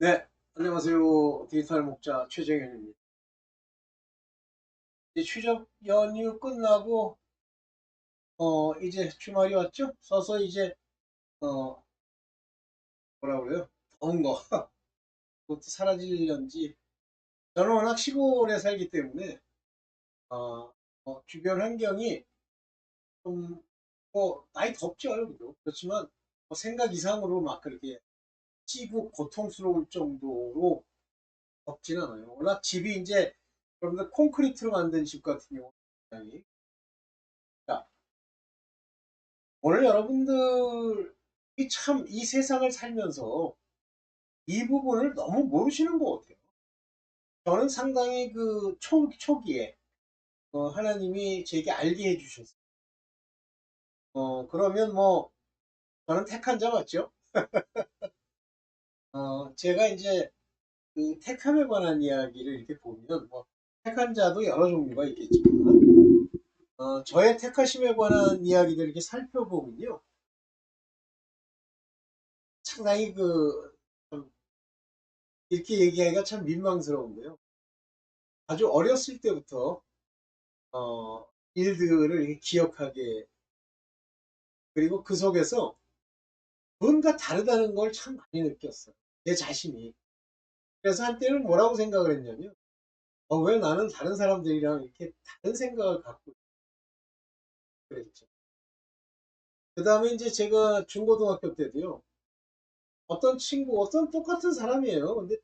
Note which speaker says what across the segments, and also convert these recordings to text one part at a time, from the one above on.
Speaker 1: 네, 안녕하세요. 디지털 목자 최정현입니다. 이제 추석 연휴 끝나고 이제 주말이 왔죠? 서서 이제 어 뭐라 그래요? 더운 거 그것도 사라질런지 저는 워낙 시골에 살기 때문에 어, 주변 환경이 좀 많이 덥죠, 여기도. 그렇지만 생각 이상으로 막 그렇게 찌고 고통스러울 정도로 덥진 않아요. 워낙 집이 이제 여러분들 콘크리트로 만든 집 같은 경우는 오늘 여러분들이 참 이 세상을 살면서 이 부분을 너무 모르시는 것 같아요. 저는 상당히 그 초기에 하나님이 제게 알게 해주셨어요. 그러면 뭐 저는 택한 자 맞죠? 제가 이제 그 택함에 관한 이야기를 이렇게 보면 뭐 택한 자도 여러 종류가 있겠지만 저의 택하심에 관한 이야기들 이렇게 살펴보면요. 상당히 참 이렇게 얘기하기가 참 민망스러운데요. 아주 어렸을 때부터 일들을 이렇게 기억하게, 그리고 그 속에서 뭔가 다르다는 걸 참 많이 느꼈어요. 내 자신이. 그래서 한때는 뭐라고 생각을 했냐면, 왜 나는 다른 사람들이랑 이렇게 다른 생각을 갖고 그랬죠. 그 다음에 이제 제가 중고등학교 때도요, 어떤 똑같은 사람이에요. 근데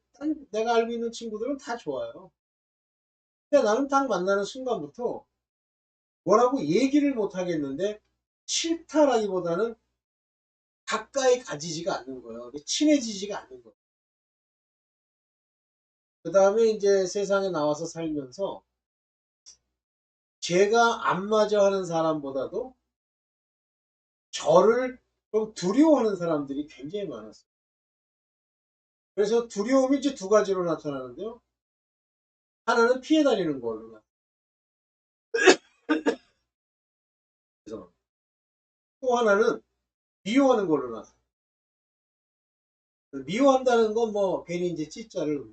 Speaker 1: 내가 알고 있는 친구들은 다 좋아요. 근데 나는 딱 만나는 순간부터 뭐라고 얘기를 못 하겠는데, 싫다라기보다는 가까이 가지지가 않는 거예요. 친해지지가 않는 거예요. 그 다음에 이제 세상에 나와서 살면서 제가 안 맞아 하는 사람보다도 저를 좀 두려워하는 사람들이 굉장히 많았어요. 그래서 두려움이 이제 두 가지로 나타나는데요. 하나는 피해 다니는 걸로 나타나서, 또 하나는 미워하는 걸로 나타나요. 미워한다는 건 뭐 괜히 이제 찌자를,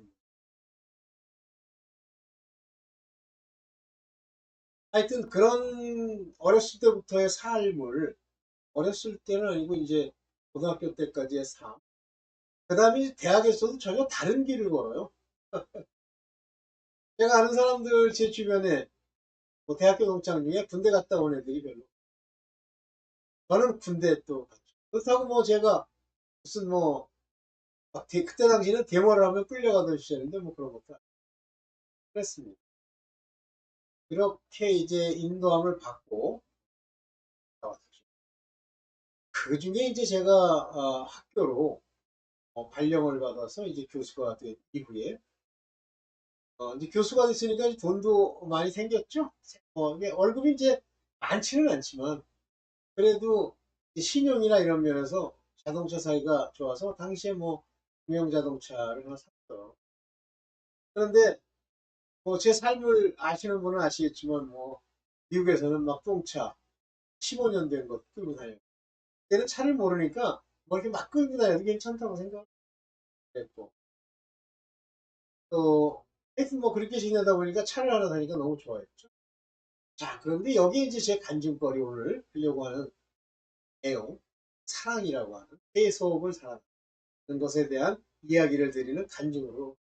Speaker 1: 하여튼 그런 어렸을 때부터의 삶을, 어렸을 때는 아니고 이제 고등학교 때까지의 삶, 그 다음에 대학에서도 전혀 다른 길을 걸어요. 제가 아는 사람들 제 주변에 뭐 대학교 동창 중에 군대 갔다 온 애들이 별로. 저는 군대 또 갔죠. 그렇다고 뭐 제가 무슨 그때 당시는 데모를 하면 끌려가던 시절인데 뭐 그런 것도 아니고 그랬습니다. 이렇게 이제 인도함을 받고 나왔죠. 그 중에 이제 제가 학교로 발령을 받아서 이제 교수가 된 이후에 이제 교수가 됐으니까 이제 돈도 많이 생겼죠. 이게 월급이 이제 많지는 않지만 그래도 신용이나 이런 면에서 자동차 사이가 좋아서 당시에 뭐 구형 자동차를 하나 샀어. 그런데 뭐 제 삶을 아시는 분은 아시겠지만 뭐 미국에서는 막 똥차 15년 된 것 끌고 다녀요. 걔는 차를 모르니까 뭐 이렇게 막 끌고 다녀도 괜찮다고 생각했고, 또 하여튼 뭐 그렇게 지내다 보니까 차를 하나 다니까 너무 좋아했죠. 자, 그런데 여기 이제 제 간증거리 오늘 하려고 하는 내용, 사랑이라고 하는 해속을 사랑하는 것에 대한 이야기를 드리는 간증으로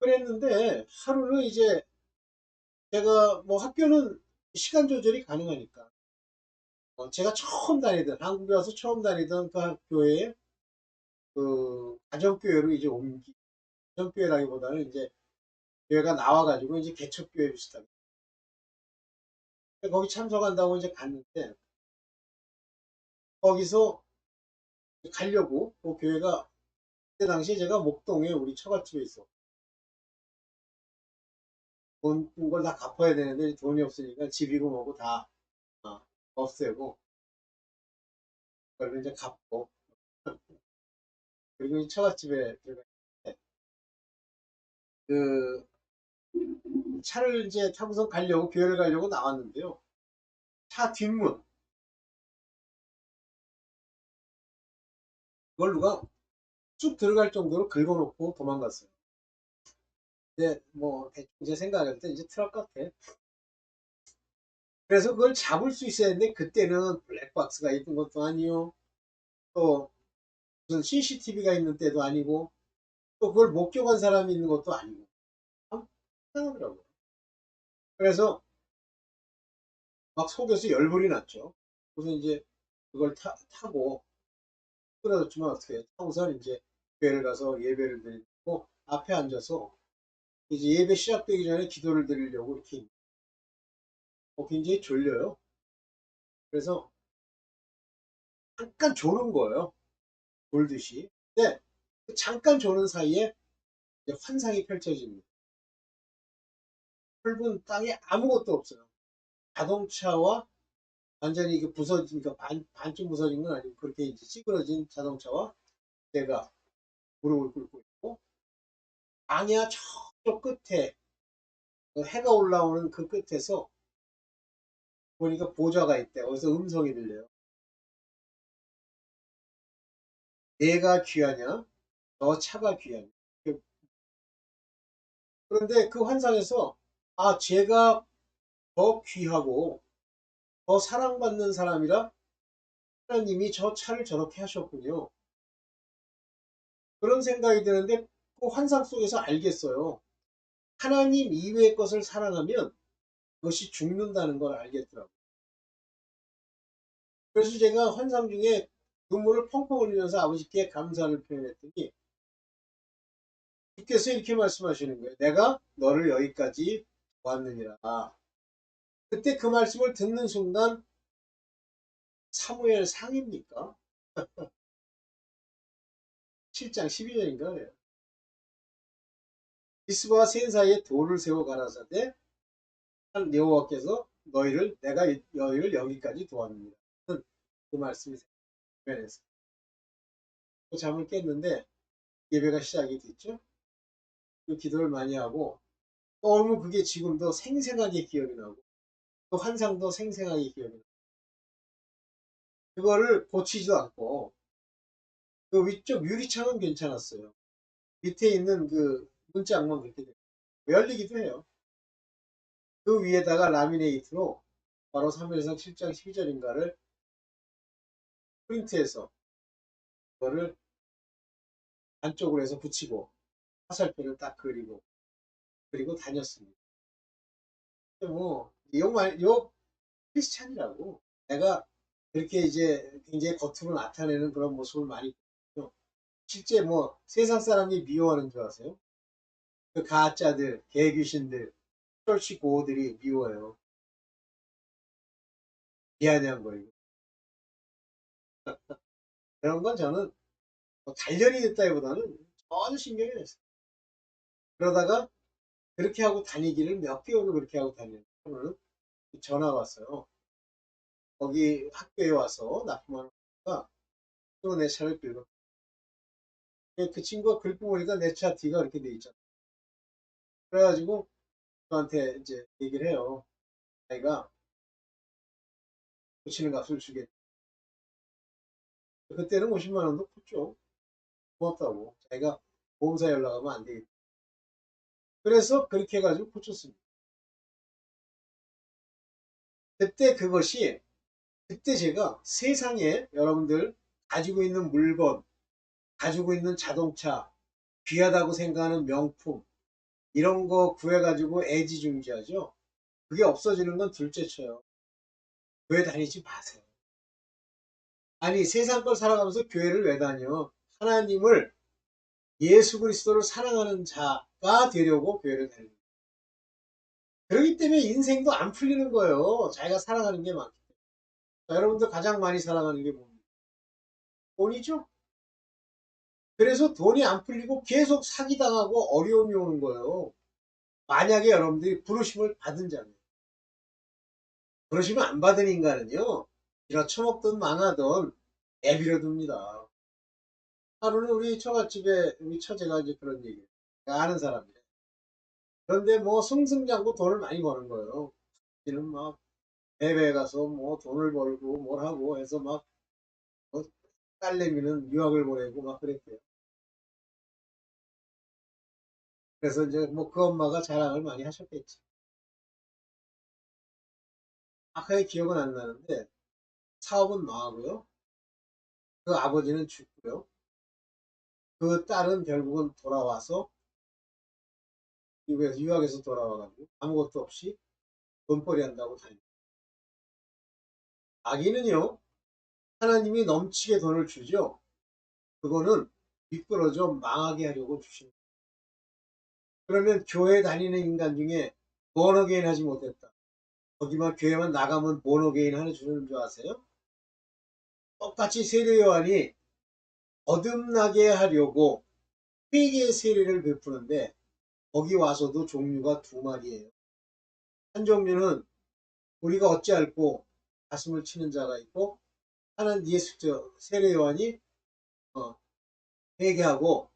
Speaker 1: 그랬는데, 하루는 이제 제가 뭐 학교는 시간 조절이 가능하니까 제가 처음 다니던, 한국에 와서 처음 다니던 그 학교에 그 가정교회로 이제 가정교회라기보다는 이제 교회가 나와가지고 이제 개척교회 비슷하게 거기 참석한다고 이제 갔는데, 거기서 가려고 그 교회가, 그때 당시에 제가 목동에 우리 처갓집에 있어 돈 걸 다 갚아야 되는데 돈이 없으니까 집이고 뭐고 다 없애고 그걸 이제 갚고, 그리고 이 처갓집에 들어갔는데 그 차를 이제 타고서 가려고, 교회를 가려고 나왔는데요. 차 뒷문, 그걸 누가 쑥 들어갈 정도로 긁어놓고 도망갔어요. 근데 뭐 대충 제 생각할 때 이제 트럭 같아. 그래서 그걸 잡을 수 있어야 했는데 그때는 블랙박스가 있던 것도 아니요. 또 무슨 CCTV가 있는 때도 아니고 또 그걸 목격한 사람이 있는 것도 아니고 참 이상하더라고요. 그래서 막 속에서 열불이 났죠. 그래서 이제 그걸 타고 끌어졌지만 어떻게 해요? 타고서 이제 교회를 가서 예배를 드리고 앞에 앉아서 이제 예배 시작되기 전에 기도를 드리려고 이렇게 굉장히 졸려요. 그래서 잠깐 조는 거예요. 졸듯이. 근데 그 잠깐 조는 사이에 이제 환상이 펼쳐집니다. 넓은 땅에 아무것도 없어요. 자동차와 완전히 그 부서진, 그 반쯤 부서진 건 아니고 그렇게 이제 찌그러진 자동차와 내가 무릎을 꿇고 있고 광야 저쪽 끝에 그 해가 올라오는 그 끝에서 보니까 보좌가 있대. 거기서 음성이 들려요. 내가 귀하냐? 너 차가 귀하냐? 그런데 그 환상에서 아, 제가 더 귀하고 더 사랑받는 사람이라 하나님이 저 차를 저렇게 하셨군요. 그런 생각이 드는데 그 환상 속에서 알겠어요. 하나님 이외의 것을 사랑하면 그것이 죽는다는 걸 알겠더라고요. 그래서 제가 환상 중에 눈물을 펑펑 흘리면서 아버지께 감사를 표현했더니 주께서 이렇게 말씀하시는 거예요. 내가 너를 여기까지 왔느니라. 그때 그 말씀을 듣는 순간 사무엘 상입니까? 7장 12절인가 그래요. 미스바와 센 사이에 돌을 세워 가라사대 한 여호와께서 내가 너희를 여기까지 도왔느니라. 그 말씀이 생각나서 잠을 깼는데 예배가 시작이 됐죠. 그 기도를 많이 하고 너무 그게 지금도 생생하게 기억이 나고 그 환상도 생생하게 기억이 나고 그거를 고치지도 않고 그 위쪽 유리창은 괜찮았어요. 밑에 있는 그 문짝만 그렇게 돼요. 열리기도 해요. 그 위에다가 라미네이트로 바로 3일상 7장 12절인가를 프린트해서 그거를 안쪽으로 해서 붙이고 화살표를 딱 그리고 다녔습니다. 근데 뭐 요 크리스찬이라고 내가 그렇게 이제 굉장히 겉으로 나타내는 그런 모습을 많이 보거든요. 실제 뭐 세상 사람이 미워하는 줄 아세요? 그 가짜들, 개귀신들, 철치 고어들이 미워요. 미안해한 거예요. 그런 건 저는 뭐 단련이 됐다기보다는 전혀 신경이 안 써요. 그러다가 그렇게 하고 다니기를 몇 개월을 그렇게 하고 다니는 오늘 전화 왔어요. 거기 학교에 와서 납품하는 거니까 또 내 차를 끌고 그 친구가 긁고 보니까 내 차 뒤가 이렇게 돼 있잖아. 그래가지고 저한테 이제 얘기를 해요. 자기가 고치는 값을 주겠다. 그때는 50만 원도 컸죠. 고맙다고. 자기가 보험사 연락하면 안 되겠다. 그래서 그렇게 해가지고 고쳤습니다. 그때 그것이 그때 제가 세상에 여러분들 가지고 있는 물건, 가지고 있는 자동차, 귀하다고 생각하는 명품 이런 거 구해가지고 애지중지하죠. 그게 없어지는 건 둘째 쳐요. 교회 다니지 마세요. 아니 세상 걸 살아가면서 교회를 왜 다녀? 하나님을 예수 그리스도를 사랑하는 자가 되려고 교회를 다니는 거예요. 그렇기 때문에 인생도 안 풀리는 거예요. 자기가 사랑하는 게 많기 때문에. 여러분들 가장 많이 사랑하는 게 뭡니까? 돈이죠? 그래서 돈이 안 풀리고 계속 사기당하고 어려움이 오는 거예요. 만약에 여러분들이 부르심을 받은 자면. 부르심을 안 받은 인간은요. 빌어쳐먹든 망하든 내버려둡니다. 하루는 우리 처갓집에 우리 처제가 이제 그런 얘기를 아는 사람이래. 그런데 뭐 승승장구 돈을 많이 버는 거예요. 이는 막 해외에 가서 뭐 돈을 벌고 뭘 하고 해서 막 뭐 딸내미는 유학을 보내고 막 그랬대요. 그래서 이제 뭐 그 엄마가 자랑을 많이 하셨겠지. 정확하게 기억은 안 나는데 사업은 망하고요. 그 아버지는 죽고요. 그 딸은 결국은 돌아와서 미국에서 유학에서 돌아와가지고 아무것도 없이 돈벌이 한다고 다니고. 아기는요, 하나님이 넘치게 돈을 주죠. 그거는 미끄러져 망하게 하려고 주신. 그러면 교회 다니는 인간 중에 본어게인 하지 못했다. 거기만 교회만 나가면 본어게인 하는 주는 줄 아세요? 똑같이 세례 요한이 거듭나게 하려고 회개의 세례를 베푸는데 거기 와서도 종류가 두 마리예요. 한 종류는 우리가 어찌할꼬 가슴을 치는 자가 있고, 하나는 예수 세례 요한이 어, 회개하고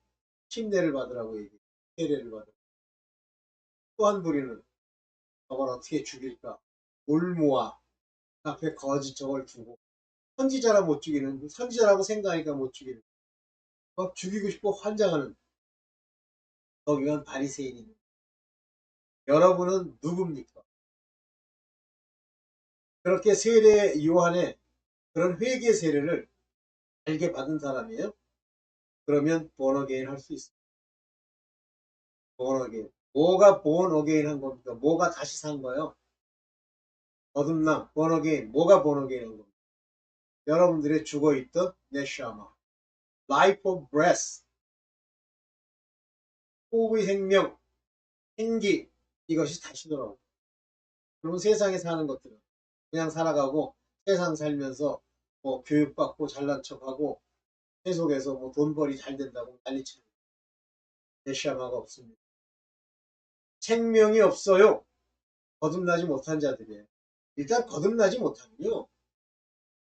Speaker 1: 침례를 받으라고 얘기해요. 세례를 받으라고. 또 한 부류는 저걸 어떻게 죽일까? 올모아 앞에 거짓 저걸 두고 선지자라 못 죽이는, 선지자라고 생각하니까 못 죽이는, 죽이고 싶어 환장하는 거기간 바리새인입니다. 여러분은 누굽니까? 그렇게 세례 요한의 그런 회개 세례를 알게 받은 사람이에요. 그러면 본 어게인 할 수 있어요. 본 어게인. 뭐가 본 어게인 한 겁니까? 뭐가 다시 산 거예요? 거듭남, 본 어게인. 뭐가 본 어게인 한 겁니까? 여러분들의 죽어있던 네샤마, life of breath, 호흡의 생명, 생기, 이것이 다시 돌아옵니다. 그러면 세상에 사는 것들은 그냥 살아가고 세상 살면서 뭐 교육받고 잘난 척하고 세속에서 뭐 돈벌이 잘 된다고 난리치는 네샤마가 없습니다. 생명이 없어요. 거듭나지 못한 자들이에요. 일단 거듭나지 못하면요,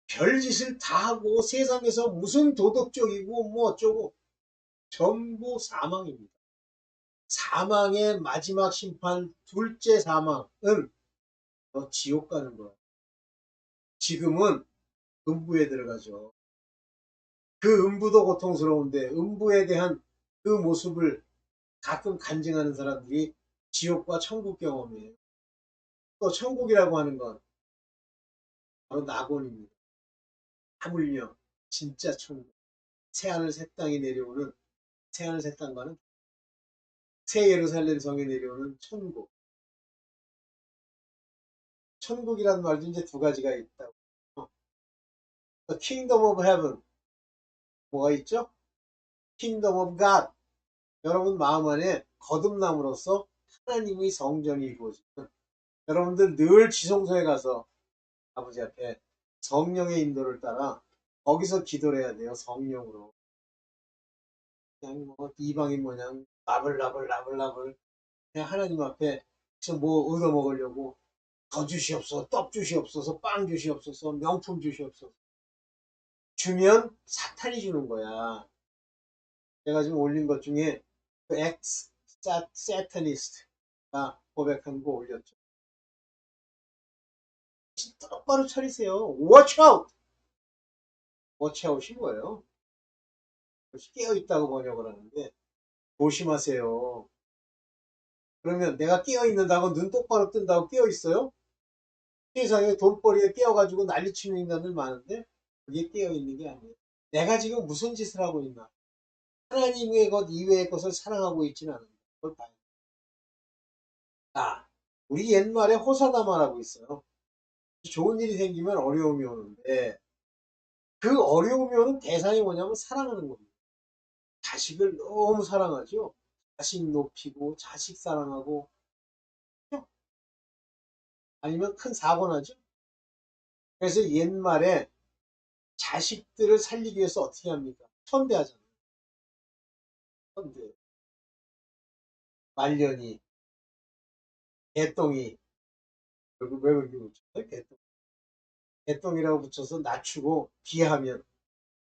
Speaker 1: 별짓을 다 하고 세상에서 무슨 도덕적이고 뭐 어쩌고 전부 사망입니다. 사망의 마지막 심판, 둘째 사망은 너 지옥 가는 거예요. 지금은 음부에 들어가죠. 그 음부도 고통스러운데 음부에 대한 그 모습을 가끔 간증하는 사람들이 지옥과 천국 경험이에요. 또 천국이라고 하는 건 바로 낙원입니다. 하물며 진짜 천국. 새하늘 새 땅이 내려오는, 새하늘 새 땅과는 새 예루살렘 성에 내려오는 천국. 천국이라는 말도 이제 두 가지가 있다고. The Kingdom of Heaven. 뭐가 있죠? Kingdom of God. 여러분 마음 안에 거듭남으로써 하나님의 성전이 이루어지는, 여러분들 늘 지성소에 가서 아버지 앞에 성령의 인도를 따라 거기서 기도를 해야 돼요. 성령으로. 그냥 뭐 이방인 모양 나불나불 그냥 하나님 앞에 뭐 얻어먹으려고 더 주시옵소서, 떡 주시옵소서, 빵 주시옵소서, 명품 주시옵소서. 주면 사탄이 주는 거야. 제가 지금 올린 것 중에 그 엑스 사타니스트가 고백한 거 올렸죠. 똑바로 차리세요. Watch out! Watch out이 뭐예요? 깨어있다고 번역을 하는데 조심하세요. 그러면 내가 깨어있는다고 눈 똑바로 뜬다고 깨어있어요? 세상에 돈벌이에 깨어가지고 난리치는 인간들 많은데 그게 깨어있는 게 아니에요. 내가 지금 무슨 짓을 하고 있나? 하나님의 것 이외의 것을 사랑하고 있지는 않은다. 그걸 봐야 돼. 아, 우리 옛말에 호사다마라고 있어요. 좋은 일이 생기면 어려움이 오는데 그 어려움이 오는 대상이 뭐냐면 사랑하는 겁니다. 자식을 너무 사랑하죠. 자식 높이고 자식 사랑하고, 아니면 큰 사고 나죠. 그래서 옛말에 자식들을 살리기 위해서 어떻게 합니까? 천대하잖아요. 천대. 말년이, 개똥이, 왜 그렇게 붙였어요? 개똥. 개똥이라고 붙여서 낮추고 비하면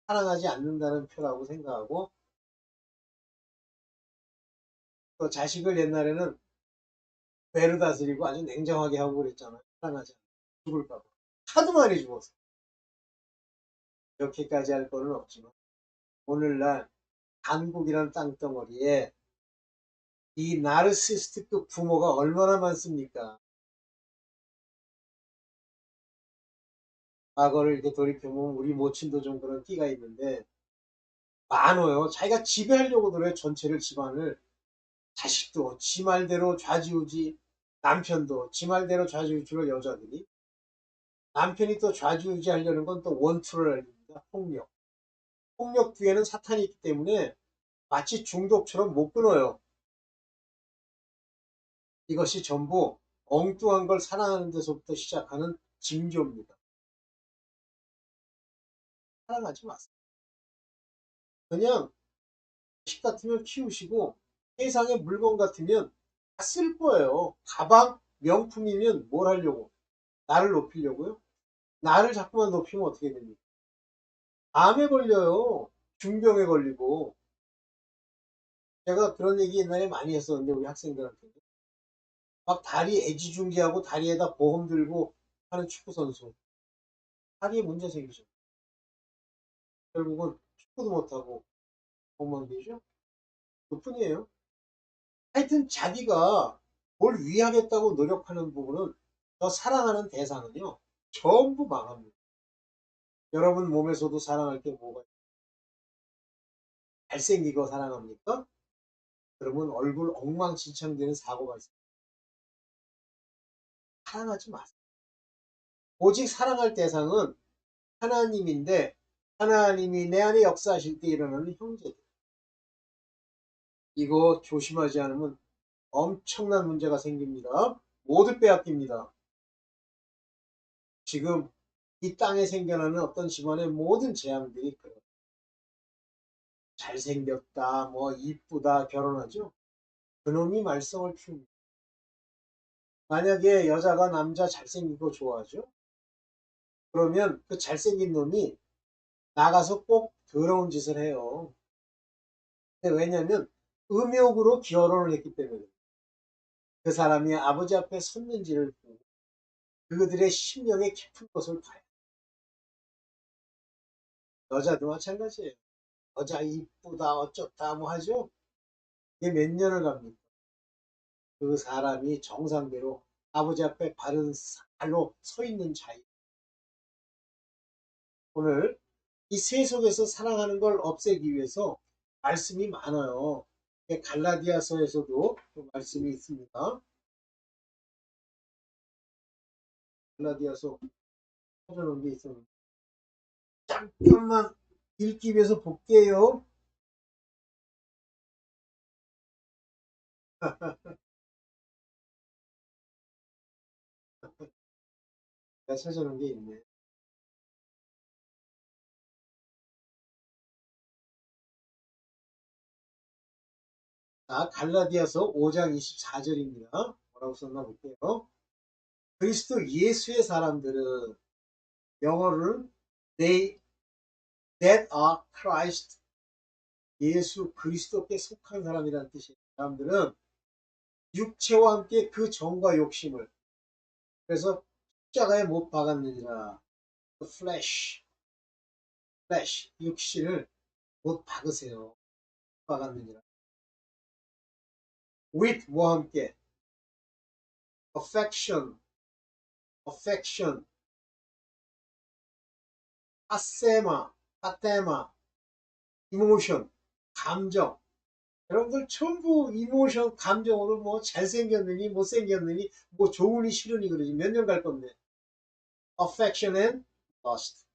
Speaker 1: 사랑하지 않는다는 표라고 생각하고, 또 자식을 옛날에는 배로 다스리고 아주 냉정하게 하고 그랬잖아요. 사랑하지 않고 죽을까봐. 하도 많이 죽었어. 이렇게까지 할 거는 없지만 오늘날 한국이란 땅덩어리에 이 나르시스트급 부모가 얼마나 많습니까? 과거를 이렇게 돌이켜보면 우리 모친도 좀 그런 끼가 있는데 많아요. 자기가 지배하려고 그래요. 전체를 집안을. 자식도 지 말대로 좌지우지, 남편도 지 말대로 좌지우지로 여자들이, 남편이 또 좌지우지 하려는 건 또 원투를 알립니다. 폭력. 폭력 뒤에는 사탄이 있기 때문에 마치 중독처럼 못 끊어요. 이것이 전부 엉뚱한 걸 사랑하는 데서부터 시작하는 징조입니다. 사랑하지 마세요. 그냥 자식 같으면 키우시고 세상의 물건 같으면 다 쓸 거예요. 가방, 명품이면 뭘 하려고? 나를 높이려고요? 나를 자꾸만 높이면 어떻게 됩니까? 암에 걸려요. 중병에 걸리고. 제가 그런 얘기 옛날에 많이 했었는데 우리 학생들한테 막 다리 애지중지하고 다리에다 보험 들고 하는 축구선수 다리에 문제 생기죠. 결국은 축구도 못하고 엉망되죠. 그뿐이에요. 하여튼 자기가 뭘 위하겠다고 노력하는 부분은 저 사랑하는 대상은요 전부 망합니다. 여러분 몸에서도 사랑할 게 뭐가 있어요? 잘생기고 사랑합니까? 그러면 얼굴 엉망진창되는 사고가 있어요. 사랑하지 마세요. 오직 사랑할 대상은 하나님인데 하나님이 내 안에 역사하실 때 일어나는 형제들. 이거 조심하지 않으면 엄청난 문제가 생깁니다. 모두 빼앗깁니다. 지금 이 땅에 생겨나는 어떤 집안의 모든 재앙들이 그래요. 잘생겼다, 뭐 이쁘다 결혼하죠. 그놈이 말썽을 피웁니다. 만약에 여자가 남자 잘생긴 거 좋아하죠. 그러면 그 잘생긴 놈이 나가서 꼭 더러운 짓을 해요. 근데 왜냐면 음욕으로 결혼을 했기 때문에 그 사람이 아버지 앞에 섰는지를 보고 그들의 심령의 깊은 것을 봐요. 여자도 마찬가지예요. 여자 이쁘다 어쩌다 뭐 하죠. 이게 몇 년을 갑니까? 그 사람이 정상대로 아버지 앞에 바른 발로 서 있는 자유. 오늘 이 세속에서 사랑하는 걸 없애기 위해서 말씀이 많아요. 갈라디아서에서도 또 말씀이 있습니다. 갈라디아서 찾아놓은 게 있었는데 잠깐만 읽기 위해서 볼게요. 내가 찾아놓은 게 있네. 자, 갈라디아서 5장 24절입니다. 뭐라고 썼나 볼게요. 그리스도 예수의 사람들은 영어로는 they that are Christ 예수 그리스도께 속한 사람이라는 뜻이에요. 사람들은 육체와 함께 그 정과 욕심을 그래서 십자가에 못 박았느니라. flesh, 육신을 못 박으세요. 박았느니라. with 뭐와 함께 affection, affection, 아세마, 아테마, emotion, 감정. 여러분들 전부 이모션, 감정으로 뭐 잘생겼느니 못생겼느니 뭐 좋으니 싫으니 그러지 몇 년 갈 건데. affection and lust.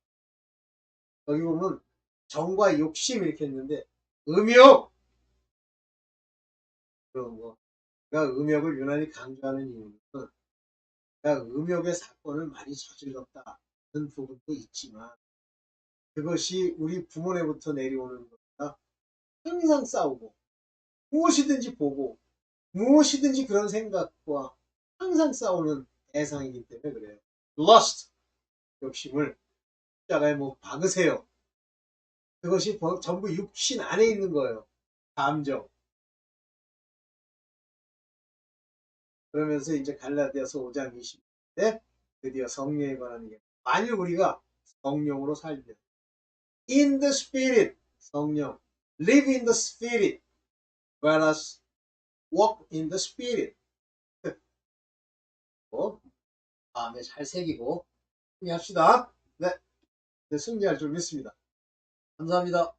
Speaker 1: 여기 보면 정과 욕심 이렇게 했는데 음욕 그런 거. 내가 음욕을 유난히 강조하는 이유는 내가 음욕의 사건을 많이 저질렀다는 부분도 있지만 그것이 우리 부모네부터 내려오는 거니까 항상 싸우고 무엇이든지 보고 무엇이든지 그런 생각과 항상 싸우는 대상이기 때문에 그래요. lust 욕심을 십자가에 뭐 박으세요. 그것이 전부 육신 안에 있는 거예요. 감정. 그러면서 이제 갈라디아서 5장 20절에 드디어 성령에 관한 얘기. 만일 우리가 성령으로 살면 in the spirit 성령 live in the spirit whereas walk in the spirit. 다음에 잘 새기고 승리합시다. 네, 승리할 줄 믿습니다. 감사합니다.